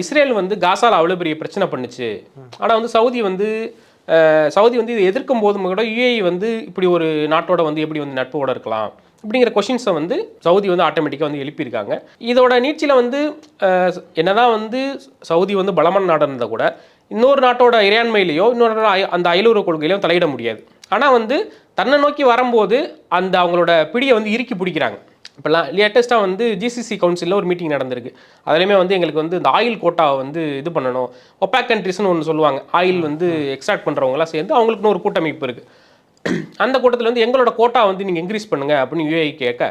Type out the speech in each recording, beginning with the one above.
Israel வந்து காசால அவ்வளோ பெரிய பிரச்சனை பண்ணுச்சு. ஆனால் வந்து சவுதி வந்து இதை எதிர்க்கும் போதும் கூட யுஏஇ வந்து இப்படி ஒரு நாட்டோட வந்து எப்படி வந்து நட்போட இருக்கலாம் அப்படிங்கிற கொஷின்ஸை வந்து சவுதி வந்து ஆட்டோமேட்டிக்காக வந்து எழுப்பியிருக்காங்க. இதோட நீட்சியில் வந்து என்னதான் வந்து சவுதி வந்து பலமான நாடு இருந்தால் கூட இன்னொரு நாட்டோட இறையாண்மையிலையோ இன்னொரு அந்த அயலுறவு கொள்கையிலையோ தலையிட முடியாது. ஆனால் வந்து தன்னை நோக்கி வரும்போது அந்த அவங்களோட பிடியை வந்து இறுக்கி பிடிக்கிறாங்க. இப்போலாம் லேட்டஸ்ட்டாக வந்து ஜிசிசி கவுன்சிலில் ஒரு மீட்டிங் நடந்திருக்கு. அதுலேயுமே வந்து எங்களுக்கு வந்து இந்த ஆயில் கோட்டாவை வந்து இது பண்ணணும், ஒப்பாக் கண்ட்ரிஸ்னு ஒன்று சொல்லுவாங்க, ஆயில் வந்து எக்ஸ்ட்ராக்ட் பண்ணுறவங்களாம் சேர்ந்து அவங்களுக்குன்னு ஒரு கூட்டமைப்பு இருக்குது. அந்த கூட்டத்தில் வந்து எங்களோட கோட்டா வந்து நீங்கள் இன்க்ரீஸ் பண்ணுங்க அப்படின்னு யுஏஇ கேட்க,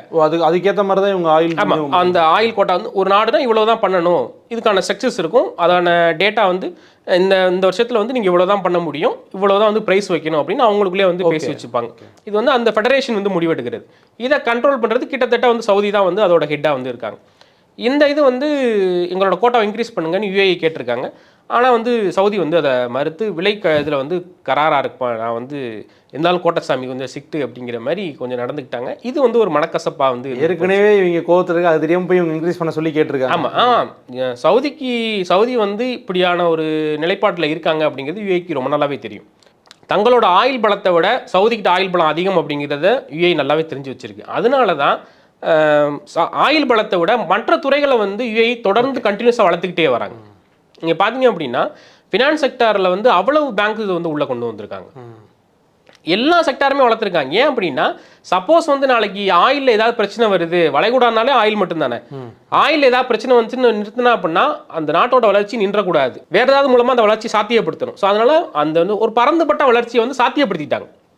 அதுக்கேற்ற மாதிரி தான் இவங்க ஆயில். ஆமாம், அந்த ஆயில் கோட்டா வந்து ஒரு நாடு தான் இவ்வளோ தான் பண்ணணும், இதுக்கான ஸ்ட்ரக்சர்ஸ் இருக்கும், அதான டேட்டா வந்து இந்த வருஷத்தில் வந்து நீங்கள் இவ்வளோ தான் பண்ண முடியும், இவ்வளோ தான் வந்து ப்ரைஸ் வைக்கணும் அப்படின்னு அவங்களுக்குள்ளே வந்து பேசி வச்சுப்பாங்க. இது வந்து அந்த ஃபெடரேஷன் வந்து முடிவெடுக்கிறது. இதை கண்ட்ரோல் பண்ணுறது கிட்டத்தட்ட வந்து சவுதி தான் வந்து அதோட ஹெட்டாக வந்து இருக்காங்க. இந்த இது வந்து எங்களோட கோட்டாவை இன்க்ரீஸ் பண்ணுங்கன்னு யுஏஇ கேட்டிருக்காங்க. ஆனால் வந்து சவுதி வந்து அதை மறுத்து இதில் வந்து கராராக இருப்பேன், நான் வந்து இருந்தாலும் கோட்டசாமி கொஞ்சம் சிக்ட்டு அப்படிங்கிற மாதிரி கொஞ்சம் நடந்துக்கிட்டாங்க. இது வந்து ஒரு மனக்கசப்பாக வந்து ஏற்கனவே இவங்க கோவத்துக்கு அது தெரியாமல் போய் இவங்க இன்க்ரீஸ் பண்ண சொல்லி கேட்டிருக்காங்க. ஆமாம், சவுதி வந்து இப்படியான ஒரு நிலைப்பாட்டில் இருக்காங்க அப்படிங்கிறது யுஏஇக்கு ரொம்ப நல்லாவே தெரியும். தங்களோட ஆயில் பலத்தை விட சவுதிக்கிட்ட ஆயில் பலம் அதிகம் அப்படிங்கிறத யுஏஇ நல்லாவே தெரிஞ்சு வச்சிருக்கு. அதனால தான் ஆயில் பலத்தை விட மற்ற துறைகளை வந்து யுஏஇ தொடர்ந்து கண்டினியூஸாக வளர்த்துக்கிட்டே வராங்க. நீங்கள் பார்த்தீங்க அப்படின்னா ஃபினான்ஸ் செக்டாரில் வந்து அவ்வளவு பேங்க் இது வந்து உள்ளே கொண்டு வந்திருக்காங்க. எல்லா செக்டாருமே வளர்த்துருக்காங்க. ஏன் அப்படின்னா சப்போஸ் வந்து நாளைக்கு ஆயிலில் ஏதாவது பிரச்சனை வருது, வளைகுடானாலே ஆயில் மட்டும்தானே, ஆயில் ஏதாவது பிரச்சனை வந்துச்சுன்னு நிறுத்தினா அப்படின்னா அந்த நாட்டோட வளர்ச்சி நின்றக்கூடாது, வேறு ஏதாவது மூலமாக அந்த வளர்ச்சி சாத்தியப்படுத்தணும். ஸோ அதனால் அந்த வந்து ஒரு பரந்துபட்ட வளர்ச்சியை வந்து சாத்தியப்படுத்திட்டாங்க.